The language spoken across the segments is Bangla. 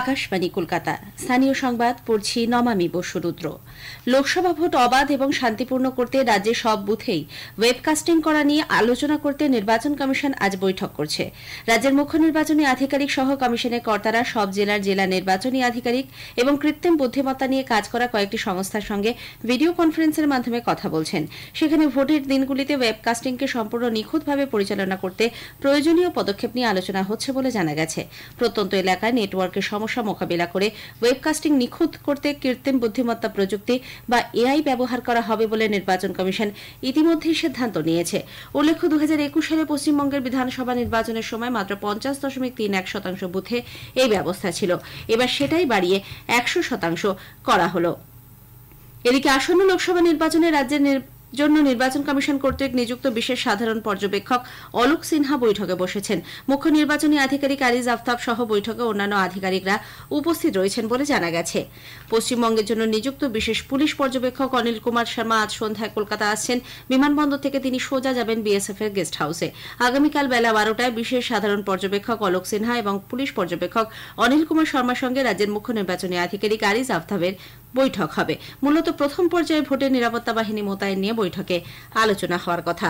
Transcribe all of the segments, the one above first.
আকাশবাণী কলকাতা স্থানীয় সংবাদ পড়ছি নমামি বসুরুদ্র। লোকসভা ভোট অবাধ এবং শান্তিপূর্ণ করতে রাজ্যে সব বুথেই ওয়েবকাস্টিং করা নিয়ে আলোচনা করতে নির্বাচন কমিশন আজ বৈঠক করছে। রাজ্যের মুখ্য নির্বাচনী আধিকারিক সহ কমিশনের কর্তারা সব জেলার জেলা নির্বাচনী আধিকারিক এবং কৃত্রিম বুদ্ধিমত্তা নিয়ে কাজ করা কয়েকটি সংস্থার সঙ্গে ভিডিও কনফারেন্সের মাধ্যমে কথা বলছেন। সেখানে ভোটের দিনগুলিতে ওয়েবকাস্টিংকে সম্পূর্ণ নিখুঁতভাবে পরিচালনা করতে প্রয়োজনীয় পদক্ষেপ নিয়ে আলোচনা হচ্ছে বলে জানা গেছে। প্রত্যন্ত এলাকায় নেটওয়ার্কের সমস্যা মোকাবিলা করে ওয়েবকাস্টিং নিখুঁত করতে কৃত্রিম বুদ্ধিমত্তা প্রযুক্তি বা এআই ব্যবহার করা হবে বলে নির্বাচন কমিশন ইতিমধ্যেই সিদ্ধান্ত নিয়েছে। উল্লেখ্য 2021 সালে পশ্চিমবঙ্গের বিধানসভা নির্বাচনের সময় মাত্র 50.31% বুথে এই ব্যবস্থা ছিল। এবার সেটাই বাড়িয়ে 100% করা হলো। এদিকে আসন্ন লোকসভা নির্বাচনে রাজ্যের জন্য নির্বাচন কমিশন কর্তৃক নিযুক্ত বিশেষ সাধারণ পর্যবেক্ষক অলোক সিনহা বৈঠকে বসেছেন। মুখ্য নির্বাচনী আধিকারিক আরিজ আফতাব সহ বৈঠকে অন্যান্য আধিকারিকরা উপস্থিত রয়েছেন বলে জানা গেছে। পশ্চিমবঙ্গের জন্য নিযুক্ত বিশেষ পুলিশ পর্যবেক্ষক অনিল কুমার শর্মা আজ সন্ধ্যায় কলকাতা আসছেন। বিমানবন্দর থেকে তিনি সোজা যাবেন বিএসএফ এর গেস্ট হাউসে। আগামীকাল বেলা 12টায় বিশেষ সাধারণ পর্যবেক্ষক অলোক সিনহা এবং পুলিশ পর্যবেক্ষক অনিল কুমার শর্মার সঙ্গে রাজ্যের মুখ্য নির্বাচনী আধিকারিক আরিজ আফতাবের বৈঠক হবে। মূলত প্রথম পর্যায়ে ভোটের নিরাপত্তা বাহিনী মোতায়েন নিয়ে বৈঠকে আলোচনা হওয়ার কথা।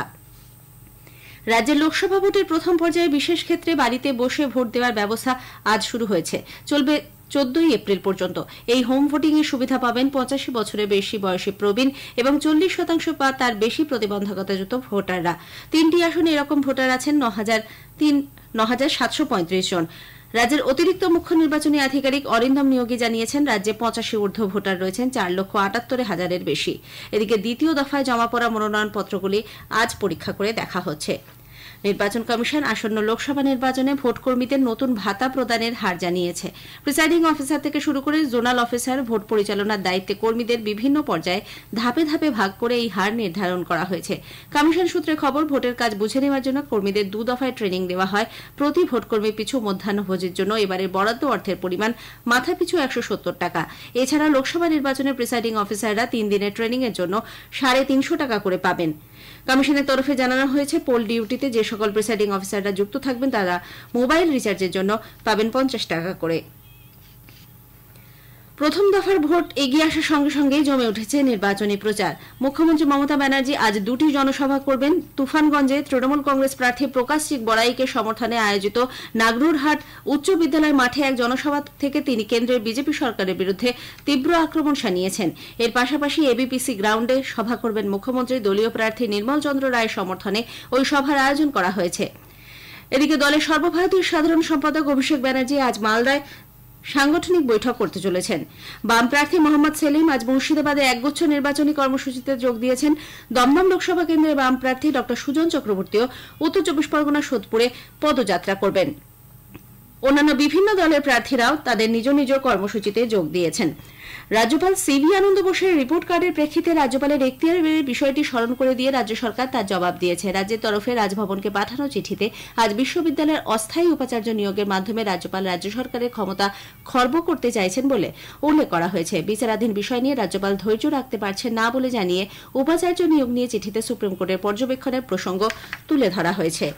রাজ্যের লোকসভা ভোটের প্রথম পর্যায়ে বিশেষ ক্ষেত্রে বাড়িতে বসে ভোট দেওয়ার ব্যবস্থা আজ শুরু হয়েছে, চলবে 14 এপ্রিল পর্যন্ত। এই হোম ভোটিং এর সুবিধা পাবেন 85 বছরের বেশি বয়সী প্রবীণ এবং 40% বা তার বেশি প্রতিবন্ধকতাযুক্ত ভোটাররা। 3টি আসনে এরকম ভোটার আছেন 9,735 জন। রাজ্যের অতিরিক্ত মুখ্য নির্বাচনী আধিকারিক অরিন্দম নিয়োগী জানিয়েছেন, রাজ্যে 85 ঊর্ধ্ব ভোটার রয়েছেন 4,78,000-এর বেশি। এদিকে দ্বিতীয় দফায় জমা পড়া মনোনয়নপত্রগুলি আজ পরীক্ষা করে দেখা হচ্ছে। নির্বাচন কমিশন আসন্ন লোকসভা নির্বাচনে ভোটকর্মীদের নতুন ভাতা প্রদানের হার জানিয়েছে। প্রিসাইডিং অফিসার থেকে শুরু করে জোনাল অফিসার, ভোট পরিচালনার দায়িত্বে কর্মীদের বিভিন্ন পর্যায়ে ধাপে ধাপে ভাগ করে এই হার নির্ধারণ করা হয়েছে। কমিশন সূত্রে খবর, ভোটের কাজ বুঝে নেওয়ার জন্য কর্মীদের 2 দফায় ট্রেনিং দেওয়া হয়। প্রতি ভোটকর্মী পিছু মধ্যাহ্নভোজের জন্য এবারের বরাদ্দ অর্থের পরিমাণ মাথাপিছু 170 টাকা। এছাড়া লোকসভা নির্বাচনে প্রিসাইডিং অফিসাররা 3 দিনের ট্রেনিং এর জন্য 350 টাকা করে পাবেন। কমিশনের তরফে জানানো হয়েছে, পোল ডিউটিতে যে সকল প্রিসাইডিং অফিসাররা যুক্ত থাকবেন তারা মোবাইল রিচার্জের জন্য পাবেন 50 টাকা করে। প্রথম দফার ভোট এগিয়ে আসার সঙ্গে সঙ্গেই জমে উঠেছে নির্বাচনী প্রচার। মুখ্যমন্ত্রী মমতা ব্যানার্জি আজ 2টি জনসভা করবেন। তুফানগঞ্জে তৃণমূল কংগ্রেস প্রার্থী প্রকাশ সিং বড়াইকে সমর্থনে আয়োজিত নাগরুরহাট উচ্চ বিদ্যালয় মাঠে এক জনসভা থেকে তিনি কেন্দ্রের বিজেপি সরকারের বিরুদ্ধে তীব্র আক্রমণ শানিয়েছেন। এর পাশাপাশি এবিপিসি গ্রাউন্ডে সভা করবেন মুখ্যমন্ত্রী। দলীয় প্রার্থী নির্মল চন্দ্র রায়ের সমর্থনে ওই সভার আয়োজন করা হয়েছে। এদিকে দলের সর্বভারতীয় সাধারণ সম্পাদক অভিষেক ব্যানার্জি আজ মালদায় সাংগঠনিক বৈঠক করতে চলেছেন। বাম প্রার্থী মোহাম্মদ সেলিম আজ মুর্শিদাবাদে একগুচ্ছ নির্বাচনী কর্মসূচিতে যোগ দিয়েছেন। দমদম লোকসভা কেন্দ্রের বাম প্রার্থী ড সুজন চক্রবর্তীও উত্তর 24 পরগনা সোদপুরে পদযাত্রা করবেন। অন্যান্য বিভিন্ন দলের প্রার্থীরাও তাদের নিজ নিজ কর্মসূচিতে যোগ দিয়েছেন। রাজ্যপাল সিভি আনন্দ বোসের রিপোর্ট কার্ডের প্রেক্ষিতে রাজ্যপালের এখতিয়ারের বিষয়টি স্মরণ করে দিয়ে রাজ্য সরকার তার জবাব দিয়েছে। রাজ্যের তরফে রাজভবনকে পাঠানো চিঠিতে আজ বিশ্ববিদ্যালয়ের অস্থায়ী উপাচার্য নিয়োগের মাধ্যমে রাজ্যপাল রাজ্য সরকারের ক্ষমতা খর্ব করতে চাইছেন বলে উল্লেখ করা হয়েছে। বিচারাধীন বিষয় নিয়ে রাজ্যপাল ধৈর্য রাখতে পারছেন না বলে জানিয়ে উপাচার্য নিয়োগ নিয়ে চিঠিতে সুপ্রিম কোর্টের পর্যবেক্ষণের প্রসঙ্গ তুলে ধরা হয়েছে।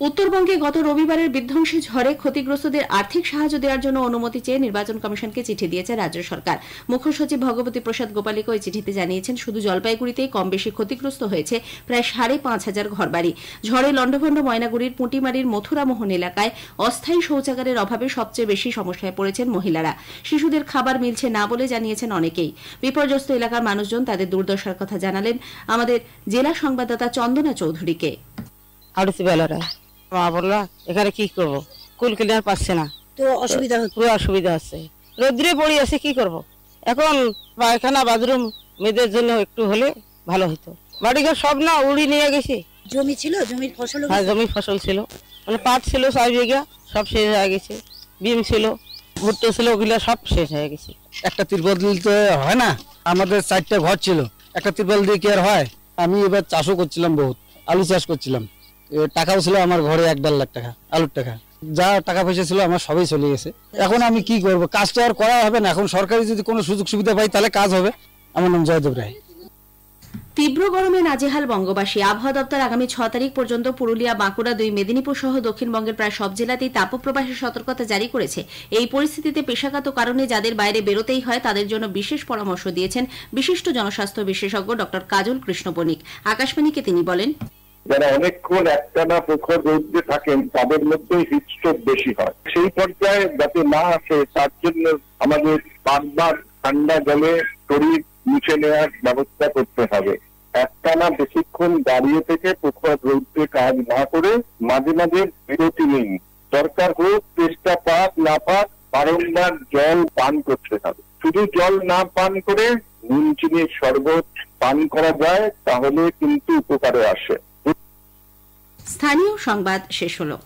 উত্তরবঙ্গে গত রবিবারের বিধ্বংসী ঝড়ে ক্ষতিগ্রস্তদের আর্থিক সাহায্য দেওয়ার জন্য অনুমতি চেয়ে নির্বাচন কমিশনকে চিঠি দিয়েছে রাজ্য সরকার। মুখ্য সচিব ভগবতী প্রসাদ গোপালিক ওই চিঠিতে জানিয়েছেন, শুধু জলপাইগুড়িতেই কম বেশি ক্ষতিগ্রস্ত হয়েছে প্রায় 5,500 ঘরবাড়ি। ঝড়ে লন্ডভন্ড ময়নাগুড়ির পুঁটিমারির মথুরামোহন এলাকায় অস্থায়ী শৌচাগারের অভাবে সবচেয়ে বেশি সমস্যায় পড়েছেন মহিলারা। শিশুদের খাবার মিলছে না বলে জানিয়েছেন অনেকেই। বিপর্যস্ত এলাকার মানুষজন তাদের দুর্দশার কথা জানালেন আমাদের জেলা সংবাদদাতা চন্দনা চৌধুরীকে। মা বললো এখানে কি করবো, কুল ক্লিয়ার পাচ্ছে না, তো অসুবিধা হচ্ছে, রোদ্রে পড়ে আছে, কি করব। এখন পায়খানা বাথরুম মেয়েদের জন্য একটু হলে ভালো হতো। বাড়িঘর সব না উড়ি নিয়ে গেছে। জমি ছিল, জমির ফসল, হ্যাঁ জমির ফসল ছিল, মানে পাট ছিল 4 বিঘা, সব শেষ হয়ে গেছে। বিম ছিল, ভুট্টো ছিল, ওগুলা সব শেষ হয়ে গেছে। একটা তিরপল দিতে হয় না, আমাদের 4টা ঘর ছিল, একটা তিরপল দিয়ে কি আর হয়। আমি এবার চাষও করছিলাম, বহুত আলু চাষ করছিলাম। টাকাও ছিল আমার ঘরে 1-1.5 লাখ টাকা, আলুর টাকা, যা টাকা পয়সা ছিল আমার সবই চলে গেছে। এখন আমি কি করব, কাজ তো আর করা হবে না। এখন সরকারি যদি কোনো সুযোগ সুবিধা পাই তাহলে কাজ হবে। আমার নাম জয়দেব রায়। তীব্র গরমে নাজেহাল বঙ্গবাসী। আবহাওয়া দপ্তর আগামী 6 তারিখ পর্যন্ত পুরুলিয়া, বাঁকুড়া, 2 মেদিনীপুর সহ দক্ষিণবঙ্গের প্রায় সব জেলাতেই তাপপ্রবাহের সতর্কতা জারি করেছে। এই পরিস্থিতিতে পেশাগত কারণে যাদের বাইরে বেরোতেই হয় তাদের জন্য বিশেষ পরামর্শ দিয়েছেন বিশিষ্ট জনস্বাস্থ্য বিশেষজ্ঞ ডক্টর কাজল কৃষ্ণ বণিক। আকাশবাণীকে তিনি বলেন, যারা অনেকক্ষণ একটানা প্রখর রোদে থাকেন তাদের মধ্যে হিটস্ট্রোক বেশি হয়। সেই পর্যায়ে যাতে না আসে তার জন্য আমাদের বারবার ঠান্ডা জলে শরীর মুছে নেওয়ার ব্যবস্থা করতে হবে। একটানা বেশিক্ষণ দাঁড়িয়ে থেকে প্রখর রোদে কাজ না করে মাঝে মাঝে বিরতি নিন। দরকার হোক চেষ্টা পাক না পাক বারংবার জল পান করতে হবে। শুধু জল না পান করে নুন চিনির শরবত পান করা যায়, তাহলে কিন্তু উপকারে আসে। স্থানীয় সংবাদ শেষ হলো।